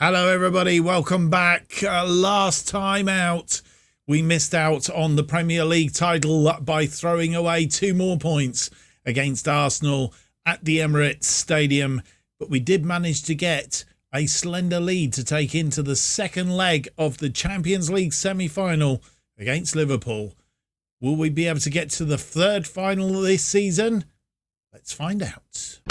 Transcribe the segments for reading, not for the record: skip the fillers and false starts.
Hello everybody, welcome back. Last time out, we missed out on the Premier League title by throwing away 2 more points against Arsenal at the Emirates Stadium. But we did manage to get a slender lead to take into the second leg of the Champions League semi-final against Liverpool. Will we be able to get to the third final this season? Let's find out.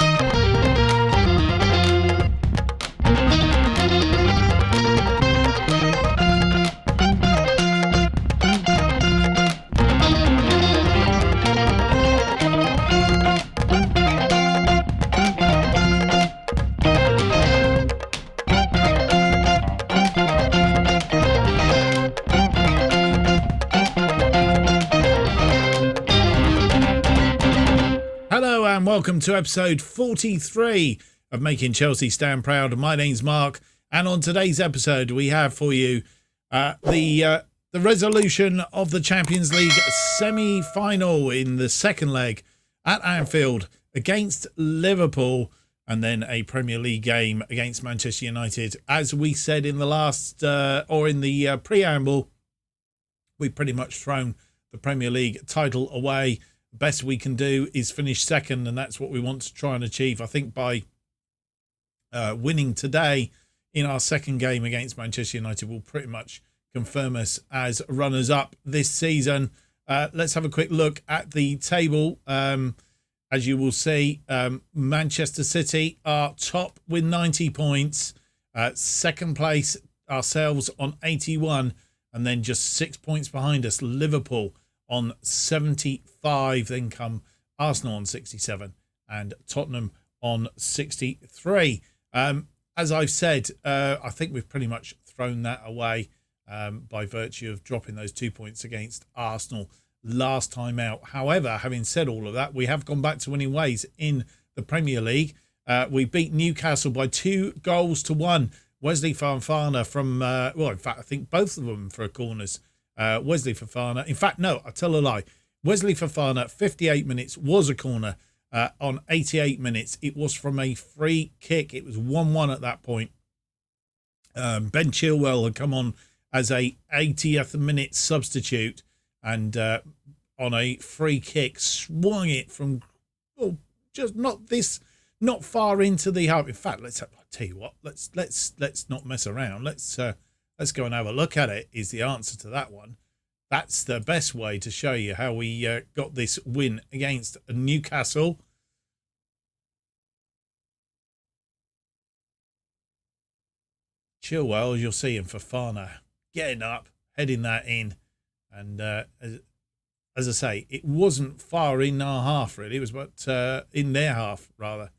Hello and welcome to episode 43 of Making Chelsea Stand Proud. My name's Mark, and on today's episode we have for you the resolution of the Champions League semi-final in the second leg at Anfield against Liverpool, and then a Premier League game against Manchester United. As we said in the last in the preamble, we've pretty much thrown the Premier League title away. Best we can do is finish second, and that's what we want to try and achieve. I think by winning today in our second game against Manchester United will pretty much confirm us as runners-up this season. Let's have a quick look at the table. As you will see, Manchester City are top with 90 points. Second place ourselves on 81, and then just 6 points behind us, Liverpool on 75, then come Arsenal on 67 and Tottenham on 63. As I've said, I think we've pretty much thrown that away by virtue of dropping those 2 points against Arsenal last time out. However, having said all of that, we have gone back to winning ways in the Premier League. We beat Newcastle by 2-1. Wesley Fofana from, in fact, I think both of them for corners. Wesley Fofana. In fact, no, I tell a lie. Wesley Fofana, 58 minutes, was a corner. On 88 minutes, it was from a free kick. It was 1-1 at that point. Ben Chilwell had come on as a 80th minute substitute, and on a free kick, swung it from just not far into the half. In fact, I'll tell you what. Let's not mess around. Let's go and have a look at it, is the answer to that one. That's the best way to show you how we got this win against Newcastle. Chilwell, as you'll see, and Fofana getting up, heading that in. And as I say, it wasn't far in our half, really. It was in their half, rather.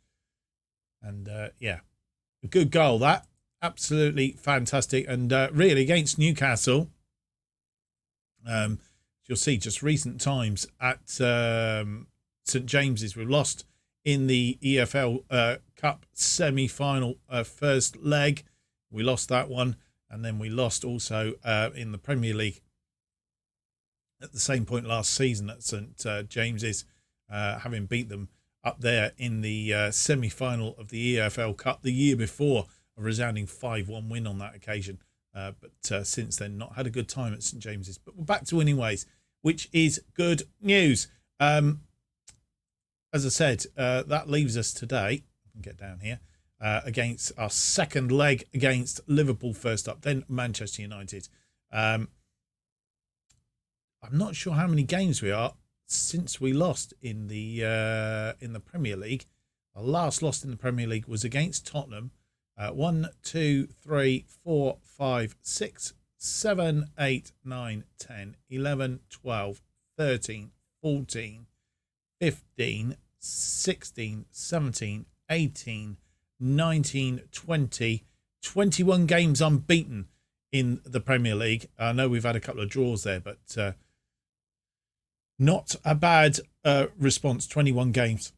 And, a good goal, that. Absolutely fantastic. And really against Newcastle, you'll see just recent times at St James's, we've lost in the EFL Cup semi-final first leg. We lost that one, and then we lost also in the Premier League at the same point last season at St James's, having beat them up there in the semi-final of the EFL Cup the year before. A resounding 5-1 win on that occasion, but since then not had a good time at St James's. But we're back to winning ways, which is good news. As I said, that leaves us today. I can get down here against our second leg against Liverpool first up, then Manchester United. I'm not sure how many games we are since we lost in the Premier League. Our last loss in the Premier League was against Tottenham. 1, 2, 3, 4, 5, 6, 7, 8, 9, 10, 11, 12, 13, 14, 15, 16, 17, 18, 19, 20, 21 games unbeaten in the Premier League. I know we've had a couple of draws there, but not a bad response. 21 games.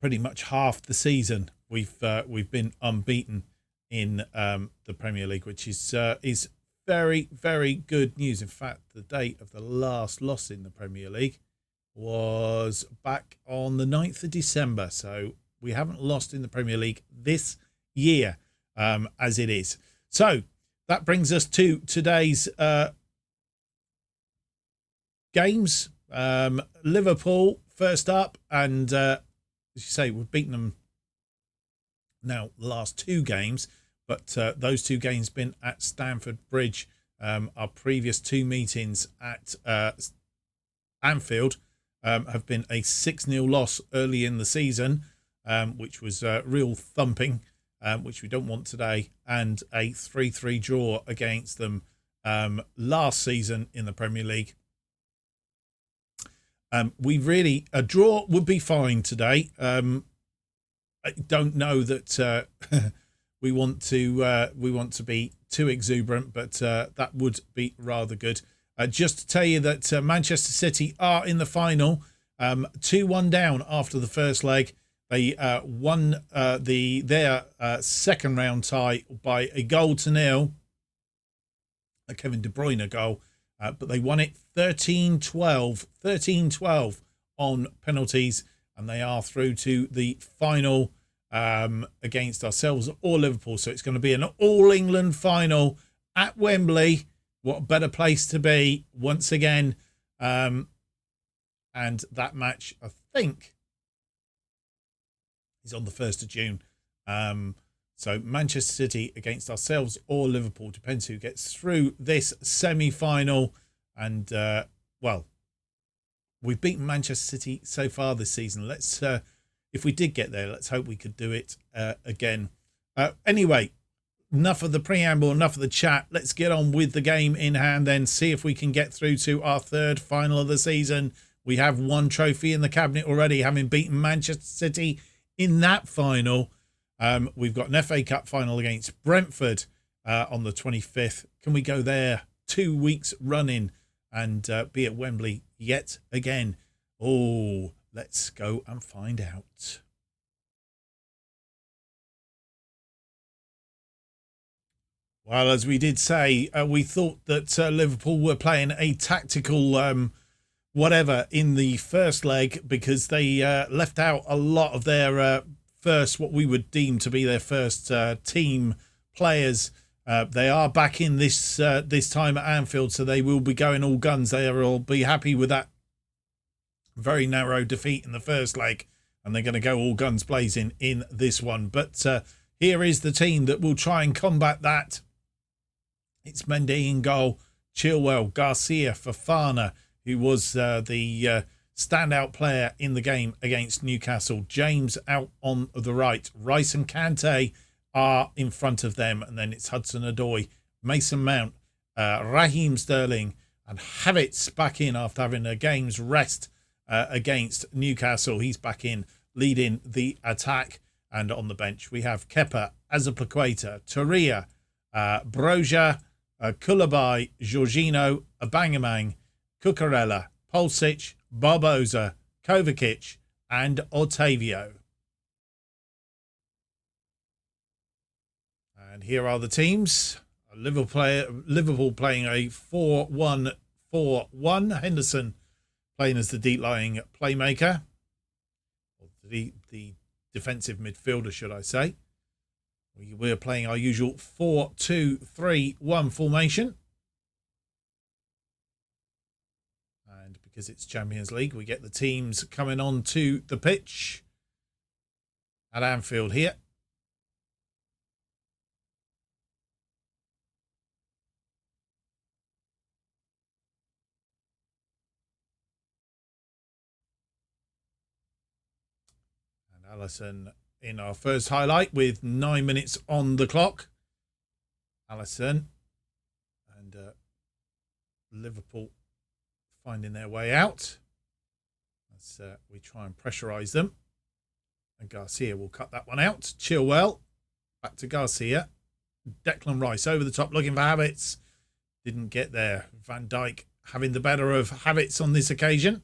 Pretty much half the season we've been unbeaten in the Premier League, which is very, very good news. In fact, the date of the last loss in the Premier League was back on the 9th of December. So we haven't lost in the Premier League this year. as it is. So that brings us to today's games. Liverpool first up, and as you say, we've beaten them now the last 2 games, but those 2 games been at Stamford Bridge. Our previous 2 meetings at Anfield have been a 6-0 loss early in the season, which was real thumping, which we don't want today, and a 3-3 draw against them last season in the Premier League. A draw would be fine today. I don't know that we want to be too exuberant, but that would be rather good. Just to tell you that Manchester City are in the final, 2-1 down after the first leg. They won their second round tie by a 1-0, a Kevin De Bruyne goal, but they won it 13-12 on penalties, and they are through to the final against ourselves or Liverpool. So it's going to be an all-England final at Wembley. What a better place to be once again. And that match, I think, is on the 1st of June. So Manchester City against ourselves or Liverpool, depends who gets through this semi-final. And, well, we've beaten Manchester City so far this season. Let's, if we did get there, let's hope we could do it again. Anyway, enough of the preamble, enough of the chat. Let's get on with the game in hand then, see if we can get through to our 3rd final of the season. We have 1 trophy in the cabinet already, having beaten Manchester City in that final. We've got an FA Cup final against Brentford on the 25th. Can we go there 2 weeks running and be at Wembley yet again? Oh, let's go and find out. Well, as we did say, we thought that Liverpool were playing a tactical whatever in the first leg, because they left out a lot of their first, what we would deem to be their first team players. They are back in this time at Anfield, so they will be going all guns. They will be happy with that very narrow defeat in the first leg, and they're going to go all guns blazing in this one. But here is the team that will try and combat that. It's Mendy in goal, Chilwell, Garcia, Fofana, who was the standout player in the game against Newcastle. James out on the right. Rice and Kante are in front of them. And then it's Hudson-Odoi, Mason Mount, Raheem Sterling, and Havertz back in after having a game's rest against Newcastle. He's back in leading the attack. And on the bench, we have Kepa, Azpilicueta, Torreira, Broja, Koulibaly, Jorginho, Aubameyang, Cucurella, Pulisic, Barbosa, Kovacic, and Otavio. And here are the teams. Liverpool playing a 4-1-4-1. Henderson playing as the deep-lying playmaker. Or the defensive midfielder, should I say. We're playing our usual 4-2-3-1 formation. And because it's Champions League, we get the teams coming on to the pitch at Anfield here. And Alisson in our first highlight with 9 minutes on the clock. Alisson and Liverpool finding their way out as we try and pressurise them. And Garcia will cut that one out. Chilwell back to Garcia. Declan Rice over the top looking for Havertz. Didn't get there. Van Dijk having the better of Havertz on this occasion.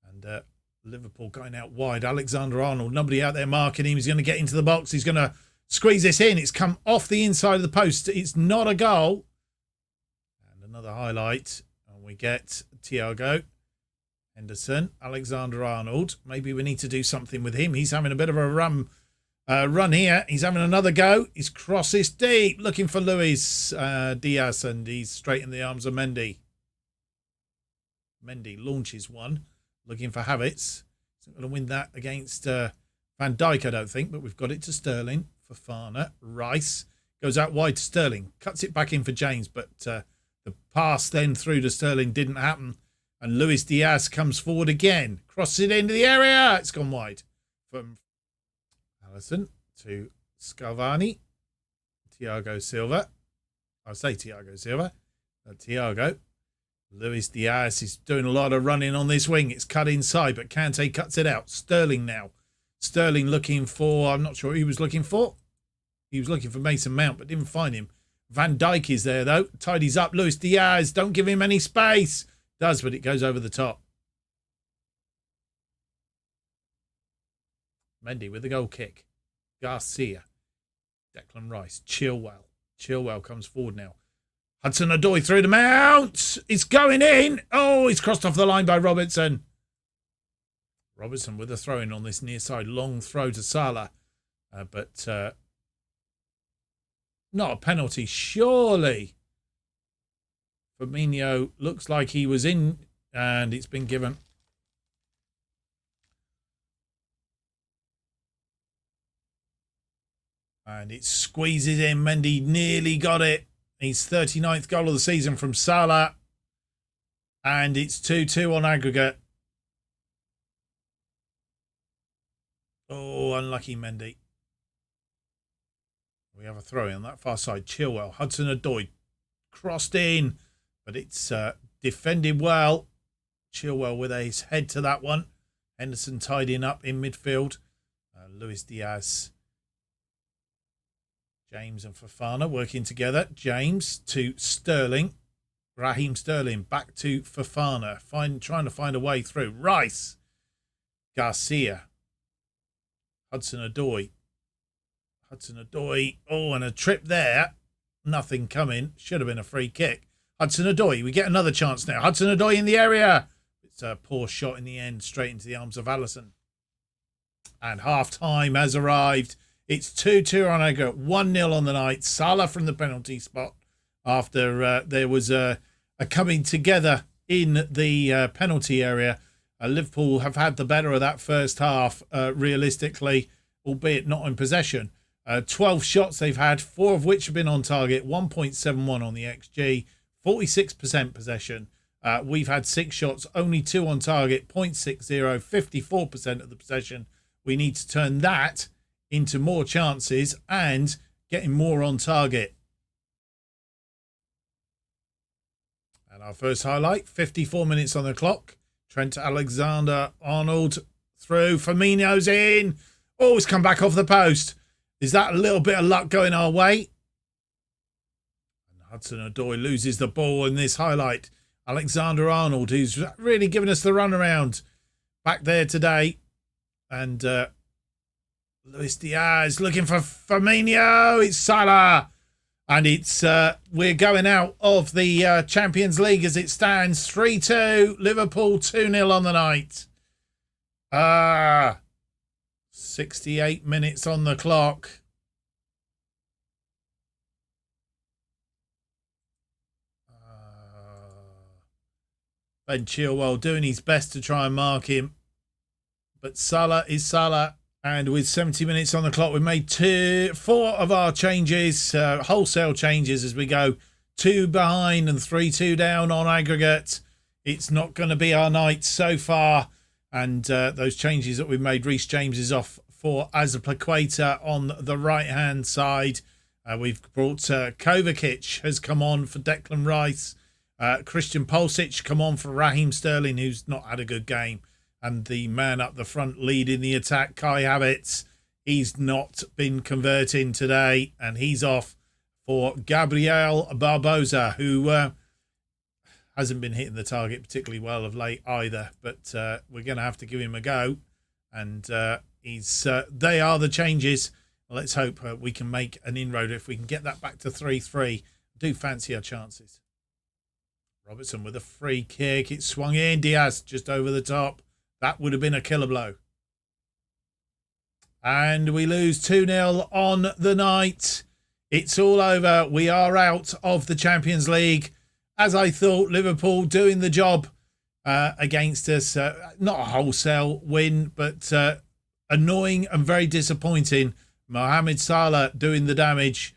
And Liverpool going out wide. Alexander-Arnold, nobody out there marking him. He's going to get into the box. He's going to squeeze this in. It's come off the inside of the post. It's not a goal. And another highlight. And we get Thiago, Henderson, Alexander-Arnold. Maybe we need to do something with him. He's having a bit of a run run here. He's having another go. His cross is deep, looking for Luis Diaz, and he's straight in the arms of Mendy. Mendy launches one, looking for Havertz. He's not going to win that against Van Dijk, I don't think, but we've got it to Sterling. Fofana, Rice goes out wide to Sterling, cuts it back in for James, but the pass then through to Sterling didn't happen. And Luis Diaz comes forward again, crosses it into the area. It's gone wide from Alisson to Scalvani. Thiago Silva. I'll say Thiago Silva. Thiago. Luis Diaz is doing a lot of running on this wing. It's cut inside, but Kante cuts it out. Sterling now. Sterling looking for, I'm not sure who he was looking for. He was looking for Mason Mount, but didn't find him. Van Dijk is there, though. Tidies up. Luis Diaz. Don't give him any space. Does, but it goes over the top. Mendy with the goal kick. Garcia. Declan Rice. Chilwell. Chilwell comes forward now. Hudson-Odoi through the Mount. It's going in. Oh, he's crossed off the line by Robertson. Robertson with a throw-in on this near side. Long throw to Salah. But not a penalty, surely. Firmino looks like he was in, and it's been given. And it squeezes in. Mendy nearly got it. His 39th goal of the season from Salah. And it's 2-2 on aggregate. Oh, unlucky Mendy. We have a throw in on that far side. Chilwell. Hudson-Odoi crossed in. But it's defended well. Chilwell with his head to that one. Henderson tidying up in midfield. Luis Diaz. James and Fofana working together. James to Sterling. Raheem Sterling back to Fofana. Trying to find a way through. Rice. Garcia. Hudson-Odoi. Hudson-Odoi. Oh, and a trip there. Nothing coming. Should have been a free kick. Hudson-Odoi, we get another chance now. Hudson-Odoi in the area. It's a poor shot in the end, straight into the arms of Alisson. And half-time has arrived. It's 2-2 on aggregate, 1-0 on the night. Salah from the penalty spot after there was a coming together in the penalty area. Liverpool have had the better of that first half, realistically, albeit not in possession. 12 shots they've had, 4 of which have been on target, 1.71 on the XG. 46% possession. We've had 6 shots, only 2 on target, 0.60, 54% of the possession. We need to turn that into more chances and getting more on target. And our first highlight, 54 minutes on the clock. Trent Alexander-Arnold through. Firmino's in. Oh, it's come back off the post. Is that a little bit of luck going our way? Hudson-Odoi loses the ball in this highlight. Alexander-Arnold, who's really given us the runaround back there today. And Luis Diaz looking for Firmino. It's Salah. And it's we're going out of the Champions League as it stands. 3-2. Liverpool 2-0 on the night. 68 minutes on the clock. Ben Chilwell doing his best to try and mark him. But Salah is Salah. And with 70 minutes on the clock, we've made 4 of our changes, wholesale changes as we go 2 behind and 3-2 down on aggregate. It's not going to be our night so far. And those changes that we've made, Reece James is off for Azpilicueta on the right-hand side. We've brought Kovacic has come on for Declan Rice. Christian Pulisic come on for Raheem Sterling, who's not had a good game. And the man up the front leading the attack, Kai Havertz, he's not been converting today. And he's off for Gabriel Barbosa, who hasn't been hitting the target particularly well of late either. But we're going to have to give him a go. And they are the changes. Let's hope we can make an inroad. If we can get that back to 3-3, do fancy our chances. Robertson with a free kick. It swung in. Diaz just over the top. That would have been a killer blow. And we lose 2-0 on the night. It's all over. We are out of the Champions League. As I thought, Liverpool doing the job against us. Not a wholesale win, but annoying and very disappointing. Mohamed Salah doing the damage.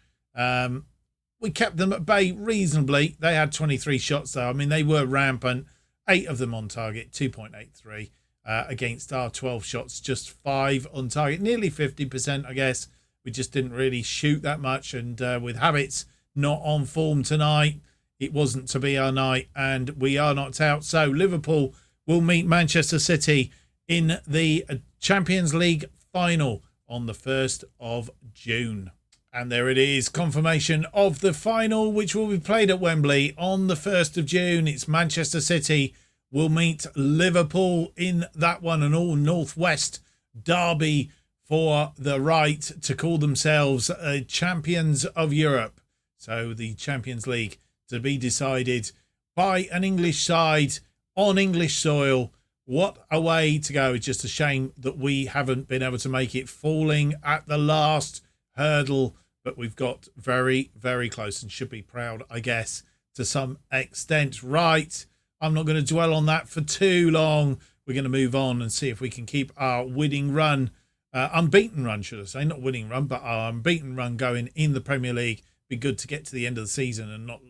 We kept them at bay reasonably. They had 23 shots, though. I mean, they were rampant. 8 of them on target, 2.83. Against our 12 shots, just 5 on target. Nearly 50%, I guess. We just didn't really shoot that much. And with Habits not on form tonight, it wasn't to be our night. And we are knocked out. So Liverpool will meet Manchester City in the Champions League final on the 1st of June. And there it is, confirmation of the final, which will be played at Wembley on the 1st of June. It's Manchester City will meet Liverpool in that one, an all Northwest derby for the right to call themselves champions of Europe. So the Champions League to be decided by an English side on English soil. What a way to go. It's just a shame that we haven't been able to make it, falling at the last hurdle, but we've got very, very close and should be proud, I guess, to some extent. Right, I'm not going to dwell on that for too long. We're going to move on and see if we can keep our winning run, unbeaten run, should I say, not winning run, but our unbeaten run going in the Premier League. Be good to get to the end of the season and not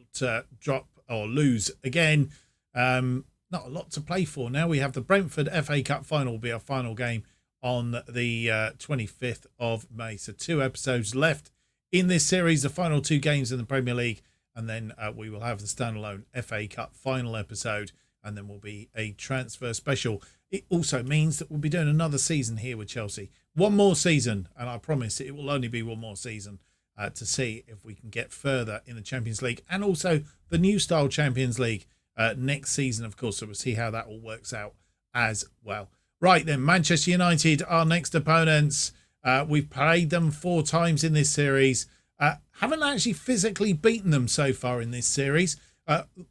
drop or lose again. Not a lot to play for now. We have the Brentford FA Cup final will be our final game on the 25th of May. So 2 episodes left in this series, the final 2 games in the Premier League. And then we will have the standalone FA Cup final episode. And then will be a transfer special. It also means that we'll be doing another season here with Chelsea. One more season. And I promise it will only be one more season to see if we can get further in the Champions League. And also the new style Champions League. Next season, of course, so we'll see how that all works out as well. Right then, Manchester United, our next opponents. We've played them 4 times in this series. Haven't actually physically beaten them so far in this series.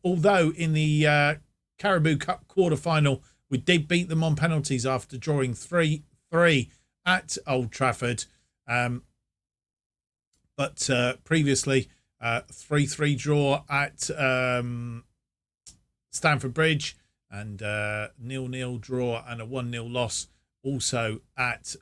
Although in the Carabao Cup quarter-final, we did beat them on penalties after drawing 3-3 at Old Trafford. But previously, 3-3 draw at Stamford Bridge, and 0-0 draw and a 1-0 loss also at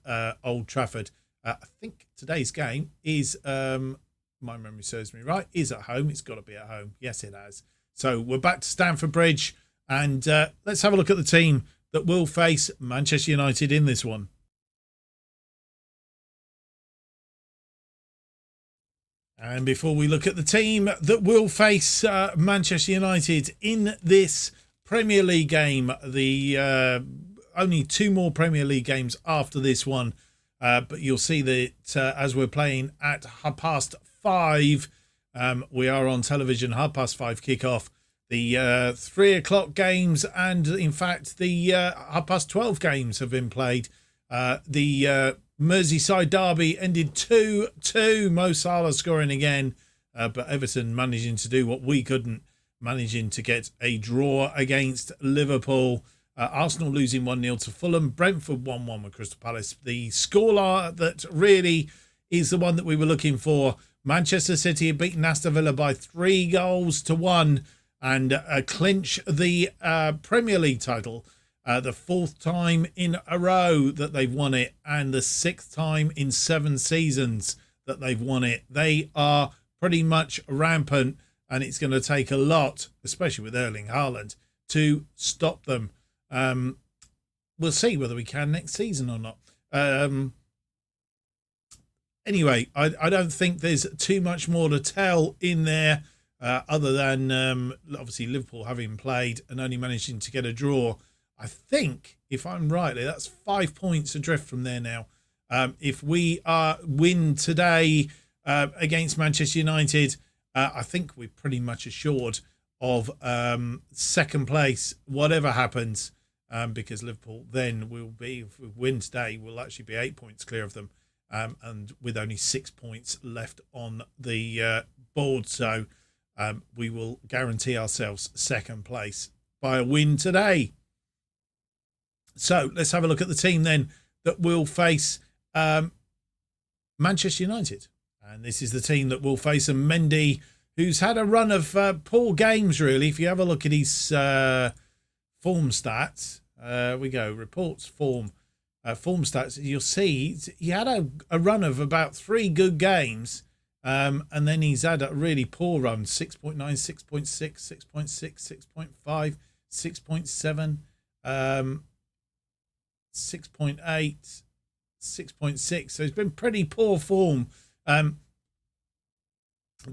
Old Trafford. I think today's game is, my memory serves me right, is at home. It's got to be at home. Yes, it has. So we're back to Stamford Bridge, and let's have a look at the team that will face Manchester United in this one. And before we look at the team that will face Manchester United in this Premier League game, the only 2 more Premier League games after this one, but you'll see that as we're playing at 5:30, we are on television, 5:30 kickoff. The 3 o'clock games and, in fact, the 12:30 games have been played. The Merseyside derby ended 2-2. Mo Salah scoring again, but Everton managing to do what we couldn't, managing to get a draw against Liverpool. Arsenal losing 1-0 to Fulham. Brentford 1-1 with Crystal Palace. The scoreline that really is the one that we were looking for. Manchester City had beaten Aston Villa by 3-1 and clinch the Premier League title. The 4th time in a row that they've won it, and the 6th time in 7 seasons that they've won it. They are pretty much rampant, and it's going to take a lot, especially with Erling Haaland, to stop them. We'll see whether we can next season or not. Anyway, I don't think there's too much more to tell in there, other than obviously Liverpool having played and only managing to get a draw. I think, if I'm right, that's 5 points adrift from there now. If we win today against Manchester United, I think we're pretty much assured of second place, whatever happens, because Liverpool then will be, if we win today, we'll actually be 8 points clear of them, and with only 6 points left on the board. So we will guarantee ourselves second place by a win today. So let's have a look at the team then that will face Manchester United. And this is the team that will face a Mendy, who's had a run of poor games, really. If you have a look at his form stats, we go, reports, form stats, you'll see he had a run of about 3 good games, and then he's had a really poor run, 6.9, 6.6, 6.6, 6.5, 6.7, 6.8, 6.6. So it's been pretty poor form. The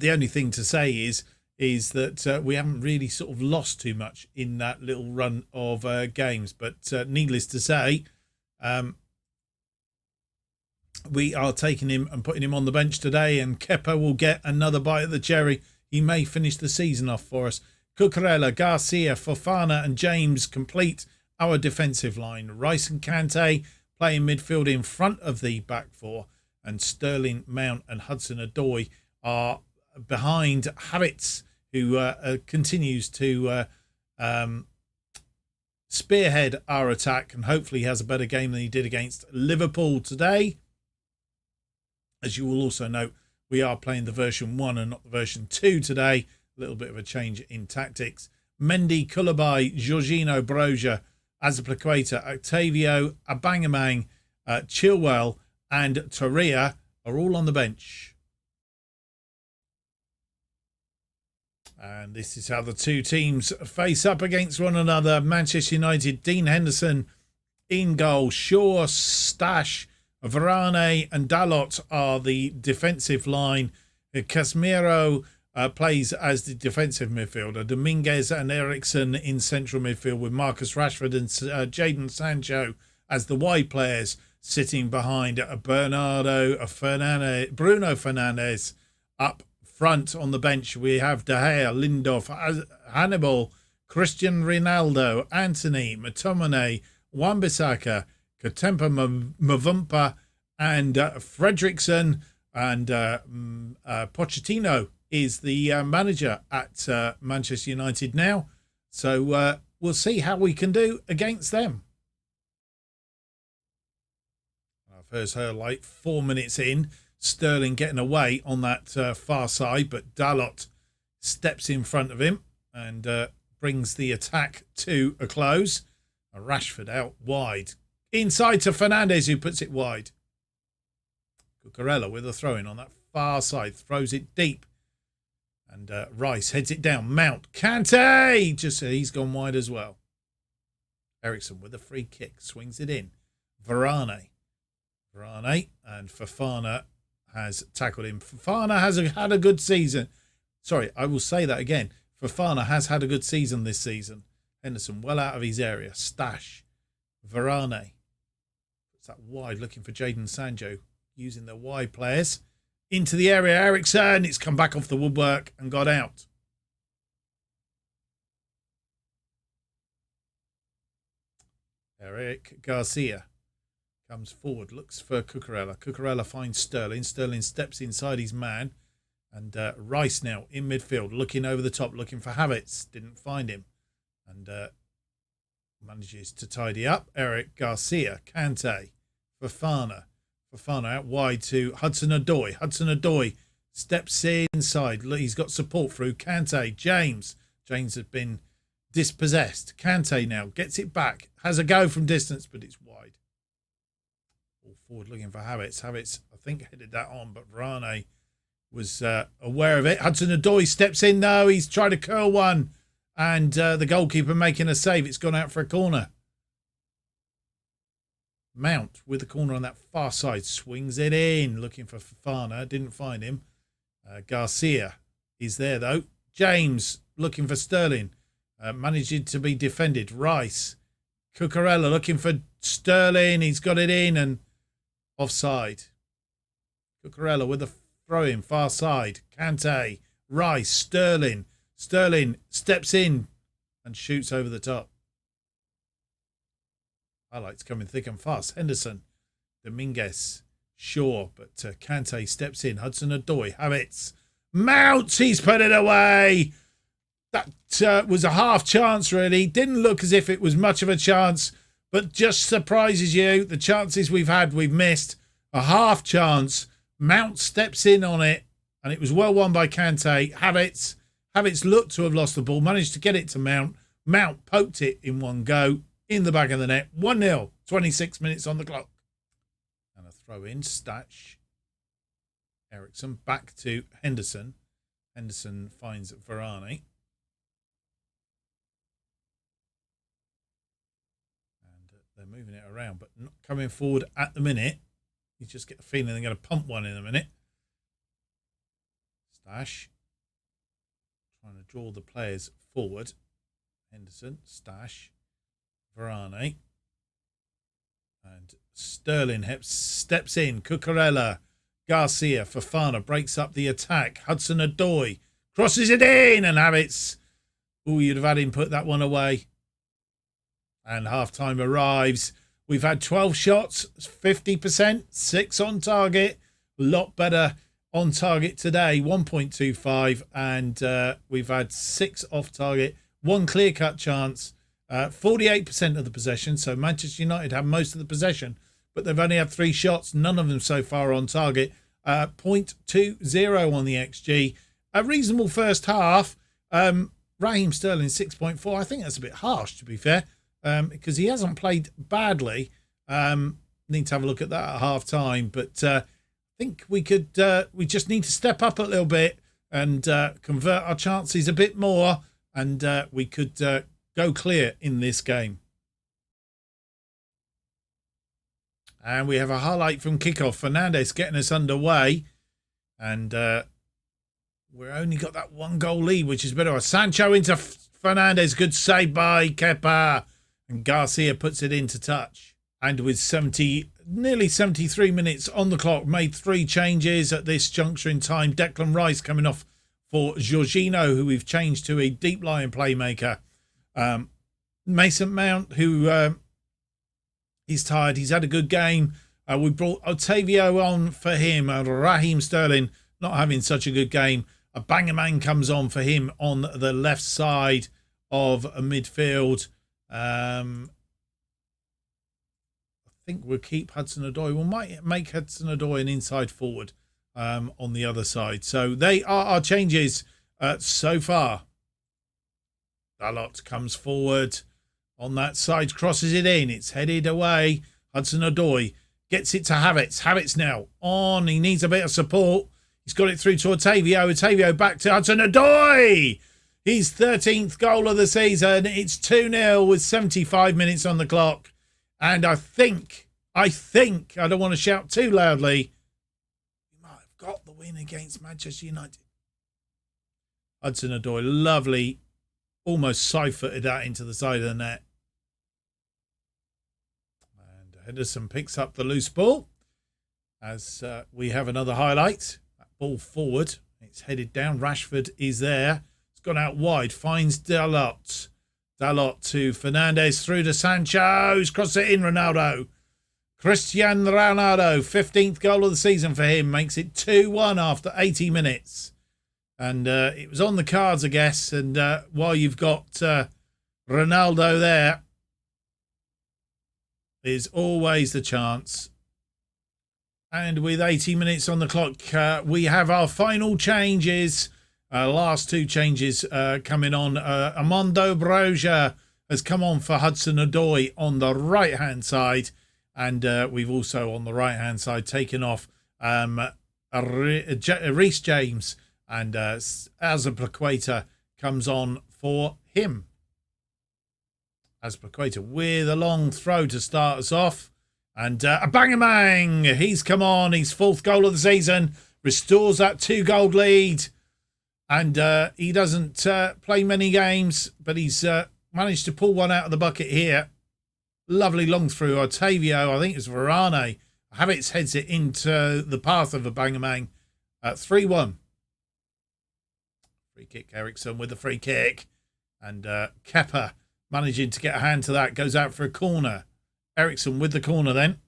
only thing to say is that we haven't really sort of lost too much in that little run of games. But needless to say, we are taking him and putting him on the bench today, and Kepa will get another bite at the cherry. He may finish the season off for us. Cucurella, Garcia, Fofana and James complete our defensive line. Rice and Kante playing midfield in front of the back four, and Sterling, Mount and Hudson-Odoi are behind Havertz, who continues to spearhead our attack and hopefully has a better game than he did against Liverpool today. As you will also note, we are playing the version 1 and not the version 2 today. A little bit of a change in tactics. Mendy, Koulibaly, Jorginho, Broja, Azpilicueta, Octavio, Abangamang, Chilwell and Torreira are all on the bench. And this is how the two teams face up against one another. Manchester United, Dean Henderson in goal. Shaw, Stash, Varane and Dalot are the defensive line. Casemiro plays as the defensive midfielder. Dominguez and Eriksen in central midfield, with Marcus Rashford and Jadon Sancho as the wide players sitting behind Bruno Fernandes up front. On the bench we have De Gea, Lindelof, Hannibal, Cristiano Ronaldo, Anthony, McTominay, Wan-Bissaka, Katempa Mavumpa and Fredrickson, and Pochettino is the manager at Manchester United now. So we'll see how we can do against them. Our first highlight, 4 minutes in, Sterling getting away on that far side, but Dalot steps in front of him and brings the attack to a close. Rashford out wide. Inside to Fernandes, who puts it wide. Cucurella with a throw-in on that far side. Throws it deep. And Rice heads it down. Mount. Kante! Just he's gone wide as well. Eriksen with a free kick. Swings it in. Varane. And Fofana has tackled him. Fofana has had a good season. Sorry, I will say that again. Fofana has had a good season this season. Henderson well out of his area. Stash. Varane. Puts that wide, looking for Jadon Sancho. Using the wide players. Into the area. Eriksen. It's come back off the woodwork and got out. Eric Garcia comes forward. Looks for Cucurella. Cucurella finds Sterling. Sterling steps inside his man. And Rice now in midfield. Looking over the top. Looking for Havertz. Didn't find him. And manages to tidy up. Eric Garcia, Kante, Fofana out wide to Hudson-Odoi. Hudson-Odoi steps inside. He's got support through Kante. James has been dispossessed. Kante now gets it back. Has a go from distance, but it's wide. All forward looking for Havertz. Havertz, I think, headed that on, but Varane was aware of it. Hudson-Odoi steps in. No, he's trying to curl one. And the goalkeeper making a save. It's gone out for a corner. Mount with the corner on that far side. Swings it in. Looking for Fofana. Didn't find him. Garcia is there though. James looking for Sterling. Managing to be defended. Rice. Cucurella looking for Sterling. He's got it in and offside. Cucurella with the throw in. Far side. Kante. Rice. Sterling steps in and shoots over the top. Highlights coming thick and fast. Henderson, Dominguez, Shaw, but Kante steps in. Hudson-Odoi, Havertz, Mount, he's put it away. That was a half chance, really. Didn't look as if it was much of a chance, but just surprises you. The chances we've had, we've missed. a half chance. Mount steps in on it, and it was well won by Kante. Havertz looked to have lost the ball, managed to get it to Mount. Mount poked it in one go in the back of the net. 1-0, 26 minutes on the clock. And a throw in, Stash. Ericsson back to Henderson. Henderson finds Varane. And they're moving it around, but not coming forward at the minute. You just get the feeling they're going to pump one in a minute. Stash. Trying to draw the players forward. Henderson, Stash, Varane. And Sterling steps in. Cucurella. Garcia, Fofana breaks up the attack. Hudson-Odoi crosses it in, and Havertz. Oh, you'd have had him put that one away. And half-time arrives. We've had 12 shots, 50%, 6 on target. A lot better on target today, 1.25. And we've had 6 off target, 1 clear-cut chance, 48% of the possession. So Manchester United have most of the possession, but they've only had 3 shots, none of them so far on target. 0.20 on the XG. A reasonable first half. Raheem Sterling 6.4. I think that's a bit harsh, to be fair, because he hasn't played badly. Need to have a look at that at half time, but I think we just need to step up a little bit and convert our chances a bit more, and we could go clear in this game. And we have a highlight from kickoff. Fernandes getting us underway. And we've only got that 1 goal lead, which is better. Sancho into Fernandes. Good save by Kepa. And Garcia puts it into touch. And with nearly 73 minutes on the clock, made 3 changes at this juncture in time. Declan Rice coming off for Jorginho, who we've changed to a deep lying playmaker. Mason Mount, who... he's tired. He's had a good game. We brought Otavio on for him. Raheem Sterling not having such a good game. A Bangerman comes on for him on the left side of a midfield. I think we'll keep Hudson-Odoi. We might make Hudson-Odoi an inside forward on the other side. So they are our changes so far. Dalot comes forward. On that side, crosses it in. It's headed away. Hudson-Odoi gets it to Havertz. Havertz now on. He needs a bit of support. He's got it through to Otavio. Otavio back to Hudson-Odoi. His 13th goal of the season. It's 2-0 with 75 minutes on the clock. And I think, I don't want to shout too loudly, we might have got the win against Manchester United. Hudson-Odoi, lovely. Almost side-footed that into the side of the net. And Henderson picks up the loose ball as we have another highlight. That ball forward. It's headed down. Rashford is there. It's gone out wide. Finds Dalot. Dalot to Fernandes through to Sancho. He's crossed it in. Ronaldo. Cristiano Ronaldo. 15th goal of the season for him. Makes it 2-1 after 80 minutes. And it was on the cards, I guess. And while you've got Ronaldo there, there's always the chance. And with 80 minutes on the clock, we have our final changes. Last 2 changes coming on. Armando Broja has come on for Hudson-Odoi on the right-hand side. And we've also, on the right-hand side, taken off Reece James. And Azpilicueta comes on for him. Azpilicueta with a long throw to start us off. And a bang-a-bang. He's come on. His 4th goal of the season. Restores that 2-goal lead. And he doesn't play many games, but he's managed to pull one out of the bucket here. Lovely long through. Otavio, I think it's Varane. Havertz heads it into the path of a bang-a-bang. 3-1. Free kick, Ericsson with the free kick. And Kepa managing to get a hand to that. Goes out for a corner. Ericsson with the corner then.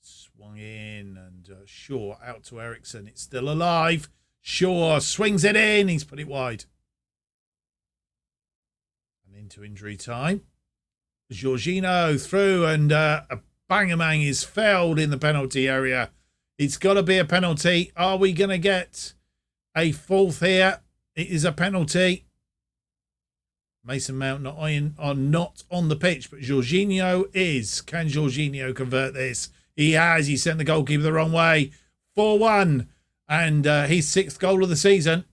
Swung in and Shaw out to Ericsson. It's still alive. Shaw swings it in. He's put it wide. And into injury time. Jorginho through, and a bang is fouled in the penalty area. It's got to be a penalty. Are we going to get a fourth here? It is a penalty. Mason Mount are not on the pitch, but Jorginho is. Can Jorginho convert this? He has. He sent the goalkeeper the wrong way. 4-1. And his 6th goal of the season.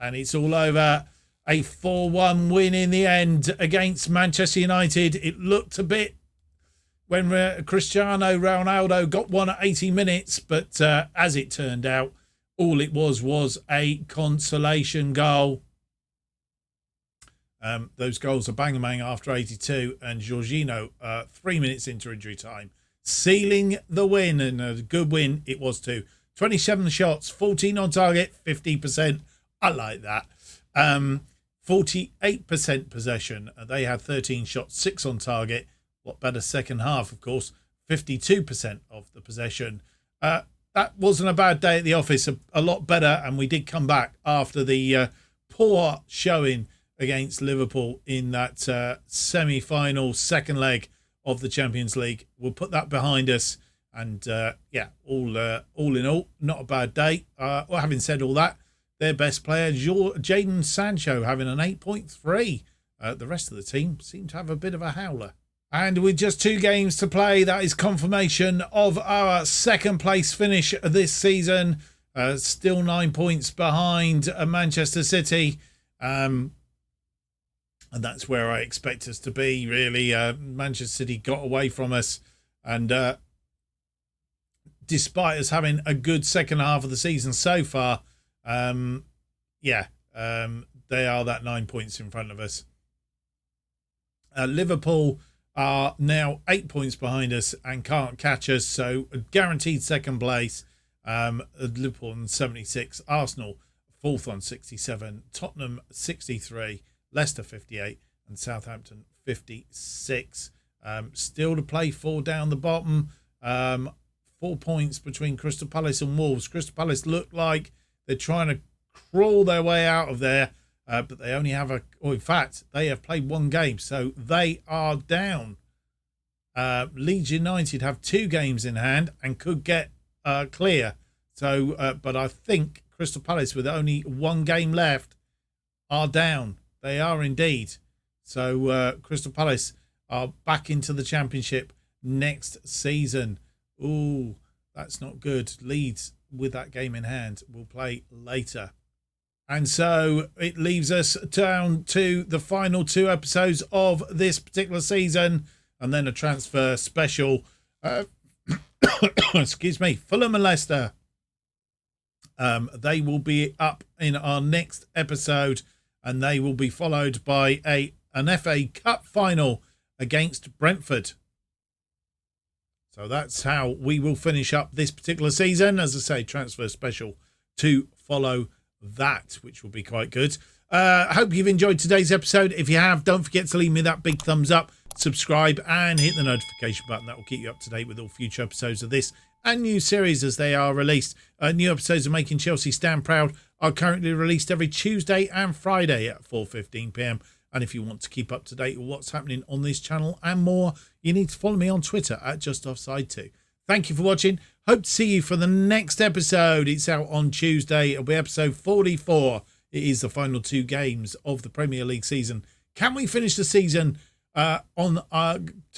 And it's all over. A 4-1 win in the end against Manchester United. It looked a bit when Cristiano Ronaldo got one at 80 minutes, but as it turned out, all it was a consolation goal. Those goals are bang after 82, and Jorginho 3 minutes into injury time, sealing the win, and a good win it was too. 27 shots, 14 on target, 50%. I like that. 48% possession. They had 13 shots, 6 on target. What better second half, of course. 52% of the possession. That wasn't a bad day at the office. A lot better, and we did come back after the poor showing against Liverpool in that semi-final second leg of the Champions League. We'll put that behind us, and all in all, not a bad day. Well, having said all that, their best player, Jadon Sancho, having an 8.3. The rest of the team seem to have a bit of a howler. And with just 2 games to play, that is confirmation of our second place finish this season. Still 9 points behind Manchester City. And that's where I expect us to be, really. Manchester City got away from us. And despite us having a good second half of the season so far, they are that 9 points in front of us. Liverpool are now 8 points behind us and can't catch us, so a guaranteed second place. Liverpool on 76, Arsenal 4th on 67, Tottenham 63, Leicester 58, and Southampton 56. Still to play for down the bottom. 4 points between Crystal Palace and Wolves. Crystal Palace look like they're trying to crawl their way out of there. But they only have in fact, they have played 1 game, so they are down. Leeds United have 2 games in hand and could get clear. So, but I think Crystal Palace, with only 1 game left, are down. They are indeed. So Crystal Palace are back into the Championship next season. Ooh, that's not good. Leeds, with that game in hand, will play later. And so it leaves us down to the final 2 episodes of this particular season, and then a transfer special. Excuse me, Fulham and Leicester. They will be up in our next episode, and they will be followed by an FA Cup final against Brentford. So that's how we will finish up this particular season. As I say, transfer special to follow that, which will be quite good. I hope you've enjoyed today's episode. If you have, don't forget to leave me that big thumbs up, subscribe, and hit the notification button. That will keep you up to date with all future episodes of this and new series as they are released. New episodes of Making Chelsea Stand Proud are currently released every Tuesday and Friday at 4:15 p.m. And if you want to keep up to date with what's happening on this channel and more, you need to follow me on Twitter at JustOffsideFM. Thank you for watching. Hope to see you for the next episode. It's out on Tuesday. It'll be episode 44. It is the final 2 games of the Premier League season. Can we finish the season to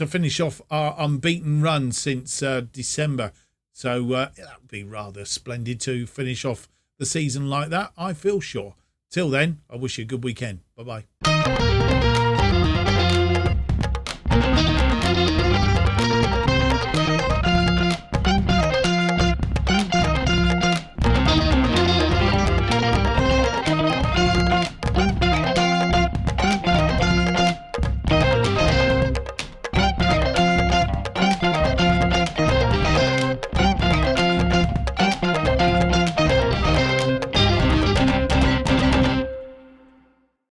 finish off our unbeaten run since December? So that would be rather splendid to finish off the season like that, I feel sure. Till then, I wish you a good weekend. Bye-bye.